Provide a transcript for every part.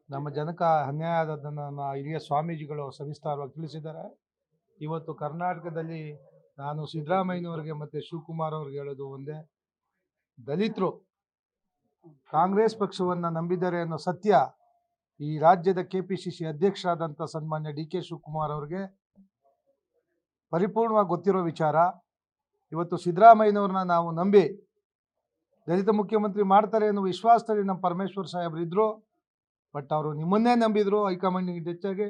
ನಮ್ಮ ಜನಕ್ಕೆ ಅನ್ಯಾಯ ಆದದ್ದನ್ನು ನಮ್ಮ ಹಿರಿಯ ಸ್ವಾಮೀಜಿಗಳು ಸವಿಸ್ತಾರವಾಗಿ ತಿಳಿಸಿದ್ದಾರೆ. ಇವತ್ತು ಕರ್ನಾಟಕದಲ್ಲಿ ನಾನು ಸಿದ್ದರಾಮಯ್ಯನವರಿಗೆ ಮತ್ತು ಶಿವಕುಮಾರ್ ಅವ್ರಿಗೆ ಹೇಳೋದು ಒಂದೇ, ದಲಿತರು ಕಾಂಗ್ರೆಸ್ ಪಕ್ಷವನ್ನು ನಂಬಿದ್ದಾರೆ ಅನ್ನೋ ಸತ್ಯ ಈ ರಾಜ್ಯದ KPCC ಅಧ್ಯಕ್ಷರಾದಂಥ ಸನ್ಮಾನ್ಯ DK ಶಿವಕುಮಾರ್ ಅವರಿಗೆ ಪರಿಪೂರ್ಣವಾಗಿ ಗೊತ್ತಿರೋ ವಿಚಾರ. ಇವತ್ತು ಸಿದ್ದರಾಮಯ್ಯನವ್ರನ್ನ ನಾವು ನಂಬಿ ದಲಿತ ಮುಖ್ಯಮಂತ್ರಿ ಮಾಡ್ತಾರೆ ಅನ್ನೋ ವಿಶ್ವಾಸದಲ್ಲಿ ನಮ್ಮ ಪರಮೇಶ್ವರ್ ಸಾಹೇಬ್ರು ಇದ್ದರು. ಬಟ್ ಅವರು ನಿಮ್ಮನ್ನೇ ನಂಬಿದ್ರು. ಹೈಕಮಾಂಡ್ಗಿಂತ ಹೆಚ್ಚಾಗಿ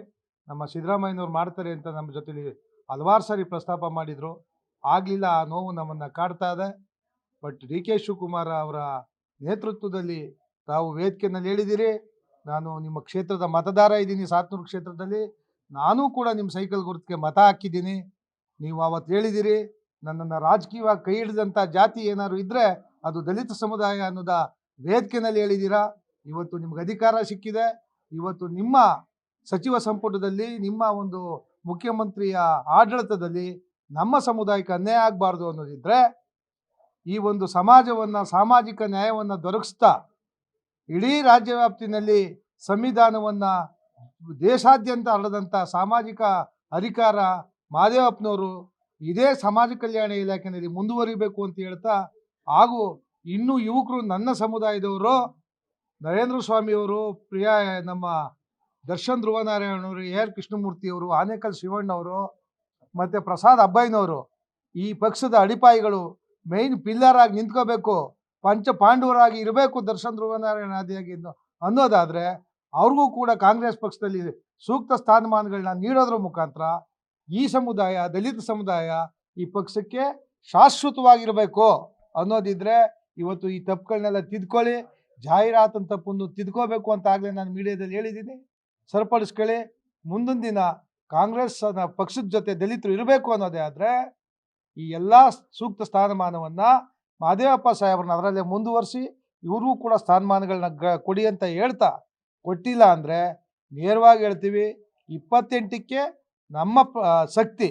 ನಮ್ಮ ಸಿದ್ದರಾಮಯ್ಯನವ್ರು ಮಾಡ್ತಾರೆ ಅಂತ ನಮ್ಮ ಜೊತೆಲಿ ಹಲವಾರು ಸಾರಿ ಪ್ರಸ್ತಾಪ ಮಾಡಿದರು. ಆಗಲಿಲ್ಲ. ಆ ನೋವು ನಮ್ಮನ್ನು ಕಾಡ್ತಾ ಇದೆ. ಬಟ್ DK ಶಿವಕುಮಾರ್ ಅವರ ನೇತೃತ್ವದಲ್ಲಿ ತಾವು ವೇದಿಕೆಯಲ್ಲಿ ಹೇಳಿದ್ದೀರಿ, ನಾನು ನಿಮ್ಮ ಕ್ಷೇತ್ರದ ಮತದಾರ ಇದ್ದೀನಿ, ಸಾತ್ನೂರು ಕ್ಷೇತ್ರದಲ್ಲಿ ನಾನೂ ಕೂಡ ನಿಮ್ಮ ಸೈಕಲ್ ಗುರುತಿಗೆ ಮತ ಹಾಕಿದ್ದೀನಿ. ನೀವು ಅವತ್ತು ಹೇಳಿದ್ದೀರಿ, ನನ್ನನ್ನು ರಾಜಕೀಯವಾಗಿ ಕೈ ಹಿಡಿದಂಥ ಜಾತಿ ಏನಾದ್ರು ಇದ್ದರೆ ಅದು ದಲಿತ ಸಮುದಾಯ ಅನ್ನೋದ ವೇದಿಕೆಯಲ್ಲಿ ಹೇಳಿದ್ದೀರಾ. ಇವತ್ತು ನಿಮ್ಗೆ ಅಧಿಕಾರ ಸಿಕ್ಕಿದೆ. ಇವತ್ತು ನಿಮ್ಮ ಸಚಿವ ಸಂಪುಟದಲ್ಲಿ ನಿಮ್ಮ ಒಂದು ಮುಖ್ಯಮಂತ್ರಿಯ ಆಡಳಿತದಲ್ಲಿ ನಮ್ಮ ಸಮುದಾಯಕ್ಕೆ ಅನ್ಯಾಯ ಆಗಬಾರ್ದು ಅನ್ನೋದಿದ್ದರೆ ಈ ಒಂದು ಸಮಾಜವನ್ನು, ಸಾಮಾಜಿಕ ನ್ಯಾಯವನ್ನು ದೊರಕಿಸ್ತಾ ಇಡೀ ರಾಜ್ಯ ವ್ಯಾಪ್ತಿನಲ್ಲಿ ಸಂವಿಧಾನವನ್ನು ದೇಶಾದ್ಯಂತ ಹರಡಿದಂಥ ಸಾಮಾಜಿಕ ಅಧಿಕಾರ ಮಹದೇವಪ್ಪನವರು ಇದೇ ಸಮಾಜ ಕಲ್ಯಾಣ ಇಲಾಖೆಯಲ್ಲಿ ಮುಂದುವರಿಬೇಕು ಅಂತ ಹೇಳ್ತಾ, ಹಾಗೂ ಇನ್ನೂ ಯುವಕರು ನನ್ನ ಸಮುದಾಯದವರು ನರೇಂದ್ರ ಸ್ವಾಮಿಯವರು, ಪ್ರಿಯ ನಮ್ಮ ದರ್ಶನ್ ಧ್ರುವನಾರಾಯಣವರು, AR ಕೃಷ್ಣಮೂರ್ತಿಯವರು, ಆನೇಕಲ್ ಶಿವಣ್ಣವರು ಮತ್ತು ಪ್ರಸಾದ್ ಅಬ್ಬಯ್ಯನವರು ಈ ಪಕ್ಷದ ಅಡಿಪಾಯಿಗಳು ಮೈನ್ ಪಿಲ್ಲರ್ ಆಗಿ ನಿಂತ್ಕೋಬೇಕು, ಪಂಚ ಪಾಂಡವರಾಗಿ ಇರಬೇಕು ದರ್ಶನ್ ಧ್ರುವನಾರಾಯಣ ಆದಿಯಾಗಿ ಅನ್ನೋದಾದರೆ ಅವ್ರಿಗೂ ಕೂಡ ಕಾಂಗ್ರೆಸ್ ಪಕ್ಷದಲ್ಲಿ ಸೂಕ್ತ ಸ್ಥಾನಮಾನಗಳನ್ನ ನೀಡೋದ್ರ ಮುಖಾಂತರ ಈ ಸಮುದಾಯ, ದಲಿತ ಸಮುದಾಯ ಈ ಪಕ್ಷಕ್ಕೆ ಶಾಶ್ವತವಾಗಿರಬೇಕು ಅನ್ನೋದಿದ್ರೆ ಇವತ್ತು ಈ ತಪ್ಪುಗಳನ್ನೆಲ್ಲ ತಿದ್ಕೊಳ್ಳಿ. ಜಾಹೀರಾತಿನ ತಪ್ಪನ್ನು ತಿದ್ಕೋಬೇಕು ಅಂತ ಆಗಲೇ ನಾನು ಮೀಡಿಯಾದಲ್ಲಿ ಹೇಳಿದ್ದೀನಿ. ಸರಿಪಡಿಸ್ಕೊಳ್ಳಿ. ಮುಂದಿನ ದಿನ ಕಾಂಗ್ರೆಸ್ ಪಕ್ಷದ ಜೊತೆ ದಲಿತರು ಇರಬೇಕು ಅನ್ನೋದೇ ಆದರೆ ಈ ಎಲ್ಲ ಸೂಕ್ತ ಸ್ಥಾನಮಾನವನ್ನು ಮಹದೇವಪ್ಪ ಸಾಹೇಬ್ರನ್ನ ಅದರಲ್ಲೇ ಮುಂದುವರಿಸಿ ಇವ್ರಿಗೂ ಕೂಡ ಸ್ಥಾನಮಾನಗಳನ್ನ ಕೊಡಿ ಅಂತ ಹೇಳ್ತಾ, ಕೊಟ್ಟಿಲ್ಲ ಅಂದರೆ ನೇರವಾಗಿ ಹೇಳ್ತೀವಿ, 28ಕ್ಕೆ ನಮ್ಮ ಶಕ್ತಿ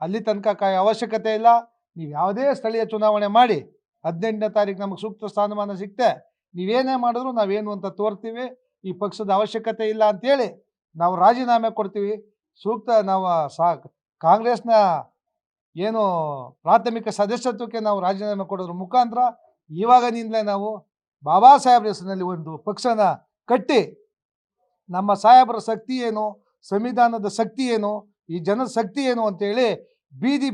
ಅಲ್ಲಿ ತನಕ ಕಾಯೋ ಅವಶ್ಯಕತೆ ಇಲ್ಲ. ನೀವು ಯಾವುದೇ ಸ್ಥಳೀಯ ಚುನಾವಣೆ ಮಾಡಿ 18ನೇ ತಾರೀಕು ನಮಗೆ ಸೂಕ್ತ ಸ್ಥಾನಮಾನ ಸಿಕ್ತೆ, ನೀವೇನೇ ಮಾಡಿದ್ರು ನಾವೇನು ಅಂತ ತೋರ್ತೀವಿ. ಈ ಪಕ್ಷದ ಅವಶ್ಯಕತೆ ಇಲ್ಲ ಅಂಥೇಳಿ ನಾವು ರಾಜೀನಾಮೆ ಕೊಡ್ತೀವಿ. ಸೂಕ್ತ ನಾವು ಕಾಂಗ್ರೆಸ್ನ ಏನು ಪ್ರಾಥಮಿಕ ಸದಸ್ಯತ್ವಕ್ಕೆ ನಾವು ರಾಜೀನಾಮೆ ಕೊಡೋದ್ರ ಮುಖಾಂತರ ಇವಾಗಿನಿಂದಲೇ ನಾವು ಬಾಬಾ ಸಾಹೇಬ್ರ ಹೆಸರಿನಲ್ಲಿ ಒಂದು ಪಕ್ಷನ ಕಟ್ಟಿ ನಮ್ಮ ಸಾಹೇಬರ ಶಕ್ತಿ ಏನು, ಸಂವಿಧಾನದ ಶಕ್ತಿ ಏನು, ಈ ಜನದ ಶಕ್ತಿ ಏನು ಅಂತೇಳಿ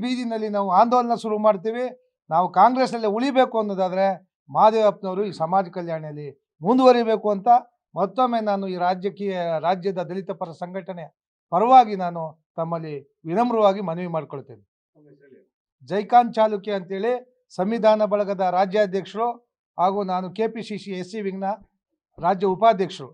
ಬೀದಿನಲ್ಲಿ ನಾವು ಆಂದೋಲನ ಶುರು ಮಾಡ್ತೀವಿ. ನಾವು ಕಾಂಗ್ರೆಸ್ಸಲ್ಲೇ ಉಳಿಬೇಕು ಅನ್ನೋದಾದರೆ ಮಹದೇವಪ್ಪನವರು ಈ ಸಮಾಜ ಕಲ್ಯಾಣದಲ್ಲಿ ಮುಂದುವರಿಬೇಕು ಅಂತ ಮತ್ತೊಮ್ಮೆ ನಾನು ಈ ರಾಜ್ಯದ ದಲಿತ ಪರ ಸಂಘಟನೆ ಪರವಾಗಿ ನಾನು ತಮ್ಮಲ್ಲಿ ವಿನಮ್ರವಾಗಿ ಮನವಿ ಮಾಡ್ಕೊಳ್ತೇನೆ. ಜೈಕಾಂತ್ ಚಾಲುಕ್ಯ ಅಂತೇಳಿ ಸಂವಿಧಾನ ಬಳಗದ ರಾಜ್ಯಾಧ್ಯಕ್ಷರು ಹಾಗೂ ನಾನು KPCC SC ವಿಂಗ್ನ ರಾಜ್ಯ ಉಪಾಧ್ಯಕ್ಷರು.